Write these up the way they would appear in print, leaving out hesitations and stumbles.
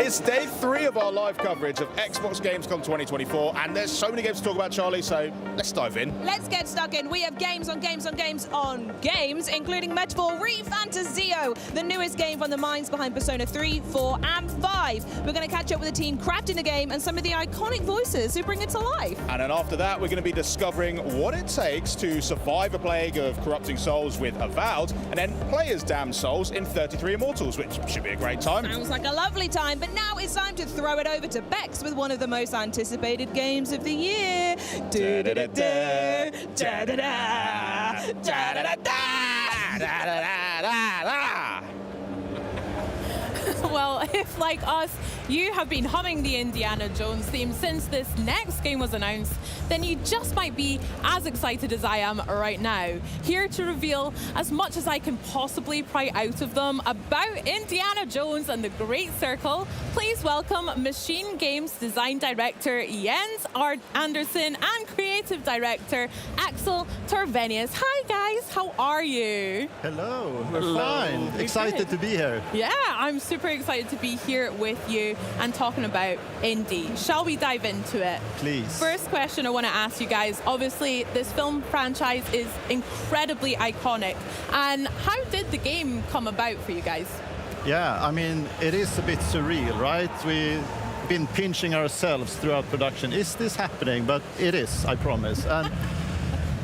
It's day 3 of our live coverage of Xbox Gamescom 2024, and there's so many games to talk about, Charlie, so let's dive in. Let's get stuck in. We have games on games on games on games, including Metaphor ReFantasio, the newest game from the minds behind Persona 3, 4, and 5. We're going to catch up with the team crafting the game and some of the iconic voices who bring it to life. And then after that, we're going to be discovering what it takes to survive a plague of corrupting souls with Avowed, and then play as damned souls in 33 Immortals, which should be a great time. Sounds like a lovely time, but now it's time to throw it over to Bex with one of the most anticipated games of the year. Da-da-da-da, da-da-da, da-da-da-da, da-da-da-da-da. Well, if like us, you have been humming the Indiana Jones theme since this next game was announced, then you just might be as excited as I am right now. Here to reveal as much as I can possibly pry out of them about Indiana Jones and the Great Circle, please welcome Machine Games Design Director Jens R. Anderson and Creative Director Axel Torvenius. Hi guys, how are you? Hello, we're fine. Excited to be here. Yeah, I'm super excited to be here with you and talking about Indy. Shall we dive into it? Please. First question I want to ask you guys. Obviously, this film franchise is incredibly iconic. And how did the game come about for you guys? Yeah, I mean, it is a bit surreal, right? We've been pinching ourselves throughout production. Is this happening? But it is, I promise. And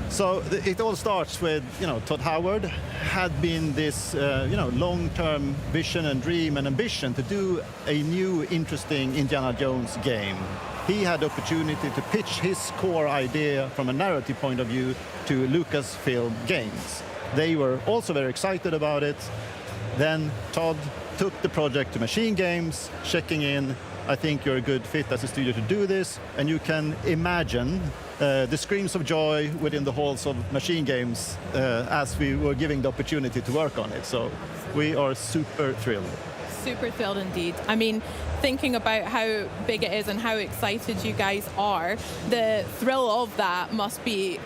so it all starts with, Todd Howard had been this, long-term vision and dream and ambition to do a new, interesting Indiana Jones game. He had the opportunity to pitch his core idea from a narrative point of view to Lucasfilm Games. They were also very excited about it. Then Todd took the project to Machine Games, checking in, I think you're a good fit as a studio to do this, and you can imagine the screams of joy within the halls of Machine Games as we were given the opportunity to work on it. So we are super thrilled. Super thrilled indeed. I mean, thinking about how big it is and how excited you guys are, the thrill of that must be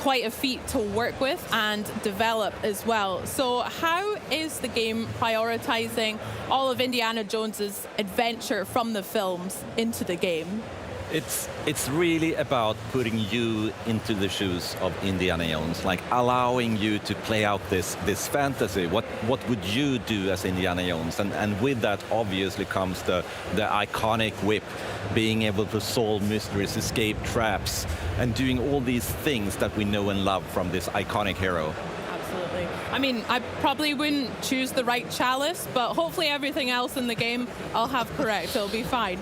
quite a feat to work with and develop as well. So how is the game prioritizing all of Indiana Jones's adventure from the films into the game? It's really about putting you into the shoes of Indiana Jones, like allowing you to play out this fantasy. What would you do as Indiana Jones? And with that obviously comes the iconic whip, being able to solve mysteries, escape traps, and doing all these things that we know and love from this iconic hero. Absolutely. I mean, I probably wouldn't choose the right chalice, but hopefully everything else in the game I'll have correct. It'll be fine.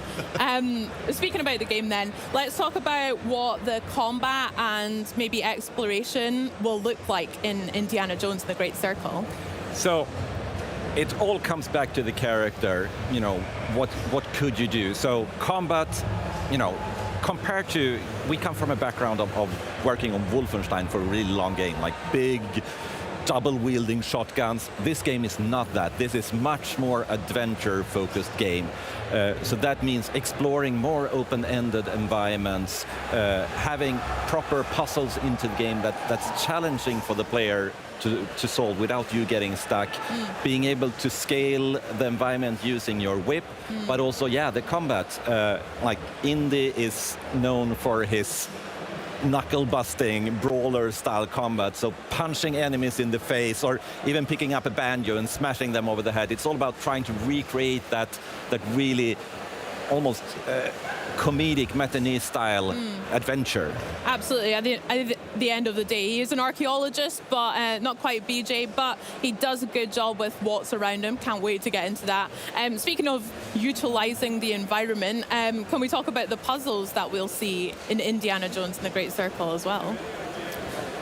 Speaking about the game then, let's talk about what the combat and maybe exploration will look like in Indiana Jones and the Great Circle. So it all comes back to the character, what could you do? So combat, compared to, we come from a background of working on Wolfenstein for a really long game, like big, double-wielding shotguns. This game is not that. This is much more adventure-focused game. So that means exploring more open-ended environments, having proper puzzles into the game that's challenging for the player to solve without you getting stuck, being able to scale the environment using your whip, but also, the combat. Like Indy is known for his knuckle-busting, brawler-style combat, so punching enemies in the face or even picking up a banjo and smashing them over the head. It's all about trying to recreate that really almost comedic matinee-style adventure. Absolutely. At the end of the day, he is an archaeologist, but not quite BJ, but he does a good job with what's around him. Can't wait to get into that. Speaking of utilizing the environment, can we talk about the puzzles that we'll see in Indiana Jones and the Great Circle as well?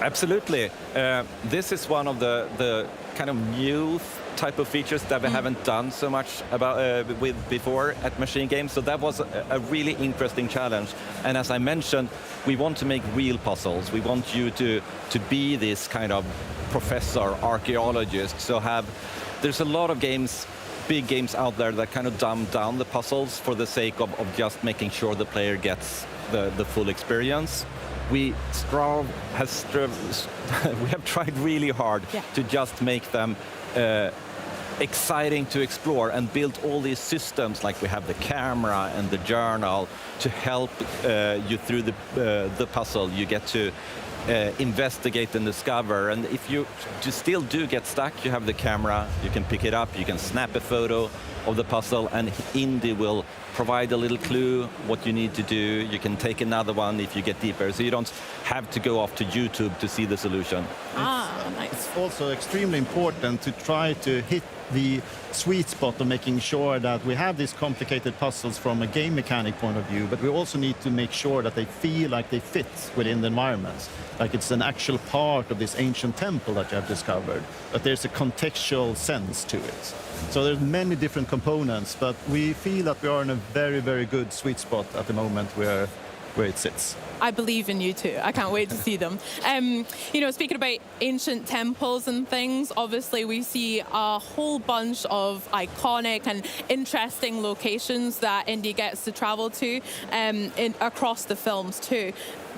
Absolutely. This is one of the kind of new type of features that we haven't done so much with before at Machine Games, so that was a really interesting challenge. And as I mentioned, we want to make real puzzles. We want you to be this kind of professor, archaeologist. So there's a lot of games, big games out there that kind of dumb down the puzzles for the sake of just making sure the player gets the full experience. We have tried really hard to just make them exciting to explore and build all these systems, like we have the camera and the journal to help you through the puzzle. You get to investigate and discover, and if you still do get stuck, you have the camera, you can pick it up, you can snap a photo of the puzzle, and Indy will provide a little clue what you need to do. You can take another one if you get deeper, so you don't have to go off to YouTube to see the solution. Nice. It's also extremely important to try to hit the sweet spot of making sure that we have these complicated puzzles from a game mechanic point of view, but we also need to make sure that they feel like they fit within the environments, like it's an actual part of this ancient temple that you have discovered, that there's a contextual sense to it. So there's many different components, but we feel that we are in a very, very good sweet spot at the moment where it sits. I believe in you too. I can't wait to see them. You know, speaking about ancient temples and things, obviously we see a whole bunch of iconic and interesting locations that Indy gets to travel to across the films too.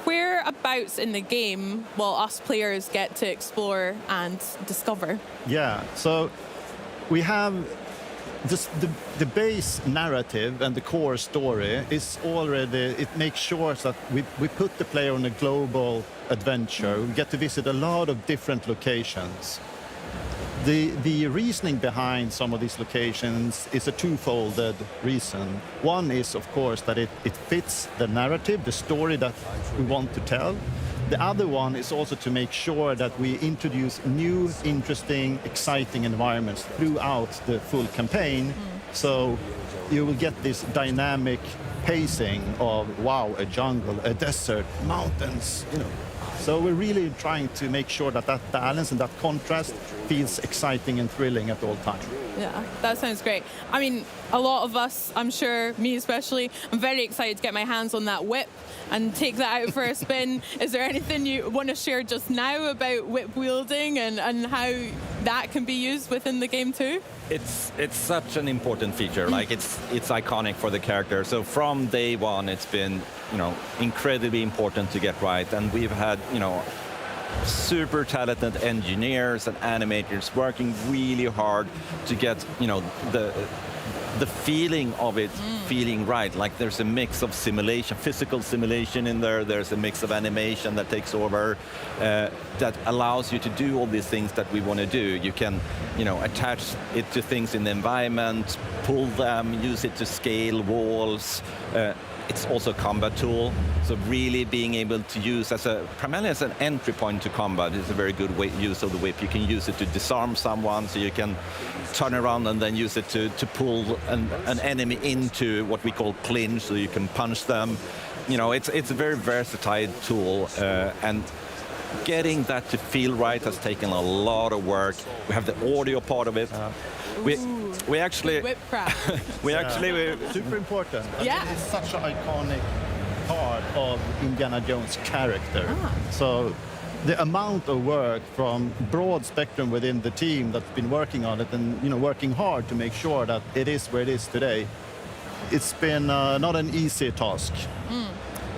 Whereabouts in the game will us players get to explore and discover? Yeah, so we have just the base narrative and the core story is already, it makes sure that we put the player on a global adventure. We get to visit a lot of different locations. The reasoning behind some of these locations is a twofold reason. One is, of course, that it fits the narrative, the story that we want to tell. The other one is also to make sure that we introduce new, interesting, exciting environments throughout the full campaign. So you will get this dynamic pacing of, wow, a jungle, a desert, mountains, you know. So we're really trying to make sure that that balance and that contrast feels exciting and thrilling at all times. Yeah, that sounds great. I mean, a lot of us, I'm sure, me especially, I'm very excited to get my hands on that whip and take that out for a spin. Is there anything you want to share just now about whip wielding and how that can be used within the game too? It's such an important feature. Like it's iconic for the character. So from day one, it's been, you know, incredibly important to get right. And we've had, you know, super talented engineers and animators working really hard to get, you know, the feeling of it feeling right. Like there's a mix of simulation, physical simulation in there. There's a mix of animation that takes over that allows you to do all these things that we want to do. You can, you know, attach it to things in the environment, pull them, use it to scale walls. It's also a combat tool, so really being able to use primarily as an entry point to combat is a very good use of the whip. You can use it to disarm someone, so you can turn around and then use it to pull an enemy into what we call clinch, so you can punch them. You know, it's a very versatile tool, and getting that to feel right has taken a lot of work. We have the audio part of it. We actually super important. I Yeah. mean, it's such an iconic part of Indiana Jones' character. So the amount of work from broad spectrum within the team that's been working on it and, you know, working hard to make sure that it is where it is today, it's been not an easy task.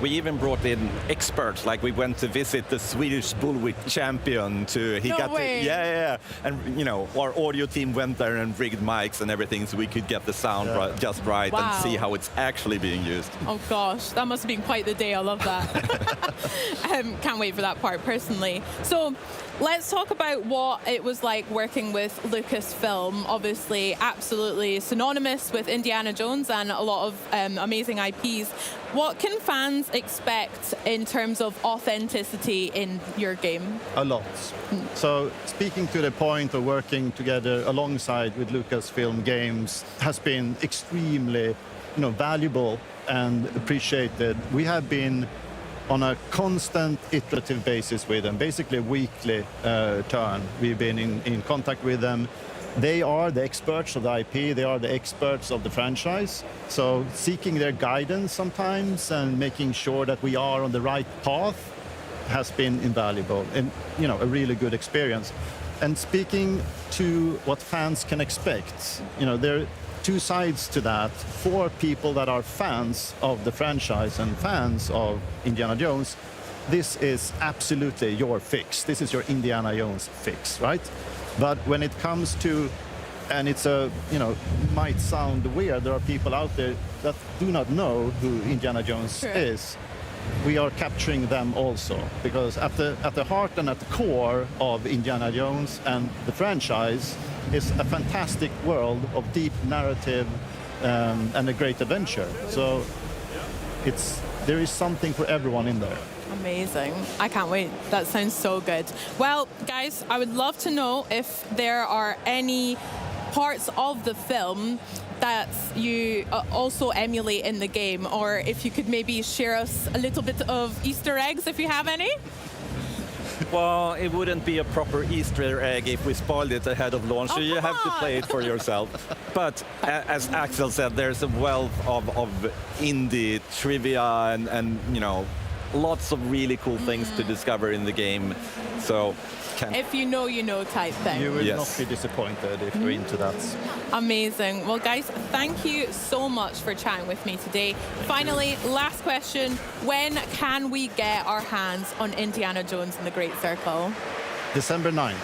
We even brought in experts, like we went to visit the Swedish bullwhip champion No way. Yeah. And, you know, our audio team went there and rigged mics and everything so we could get the sound just right and Wow. see how it's actually being used. Oh gosh, that must have been quite the day. I love that. Can't wait for that part personally. So let's talk about what it was like working with Lucasfilm. Obviously, absolutely synonymous with Indiana Jones and a lot of amazing IPs. What can fans expect in terms of authenticity in your game? A lot. So speaking to the point of working together alongside with Lucasfilm Games has been extremely, you know, valuable and appreciated. We have been on a constant iterative basis with them, basically a weekly turn. We've been in contact with them. They are the experts of the IP, they are the experts of the franchise. So seeking their guidance sometimes and making sure that we are on the right path has been invaluable and, you know, a really good experience. And speaking to what fans can expect, you know, there are two sides to that. For people that are fans of the franchise and fans of Indiana Jones, this is absolutely your fix. This is your Indiana Jones fix, right? But when it comes to And it's might sound weird. There are people out there that do not know who Indiana Jones Sure. is. We are capturing them also, because at the heart and at the core of Indiana Jones and the franchise is a fantastic world of deep narrative and a great adventure. So there is something for everyone in there. Amazing. I can't wait. That sounds so good. Well, guys, I would love to know if there are any parts of the film that you also emulate in the game, or if you could maybe share us a little bit of Easter eggs if you have any. Well, it wouldn't be a proper Easter egg if we spoiled it ahead of launch, so you have to play it for yourself. But as Axel said, there's a wealth of indie trivia and lots of really cool things to discover in the game. So If you know type thing. You will Yes. not be disappointed if you're into that. Amazing. Well, guys, thank you so much for chatting with me today. Finally, last question. When can we get our hands on Indiana Jones and the Great Circle? December 9th.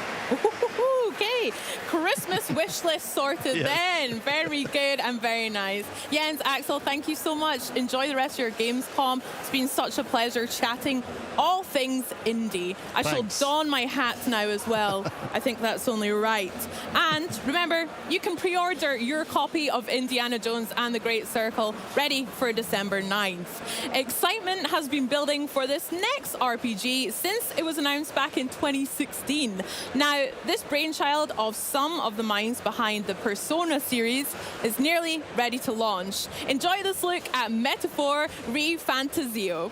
Okay, Christmas wish list sorted Yes. then. Very good and very nice. Jens, Axel, thank you so much. Enjoy the rest of your Gamescom. It's been such a pleasure chatting all things indie. I Thanks. shall don my hat now as well. I think that's only right. And remember, you can pre-order your copy of Indiana Jones and the Great Circle, ready for December 9th. Excitement has been building for this next RPG since it was announced back in 2016. Now, this brainchild of some of the minds behind the Persona series is nearly ready to launch. Enjoy this look at Metaphor Re Fantasio.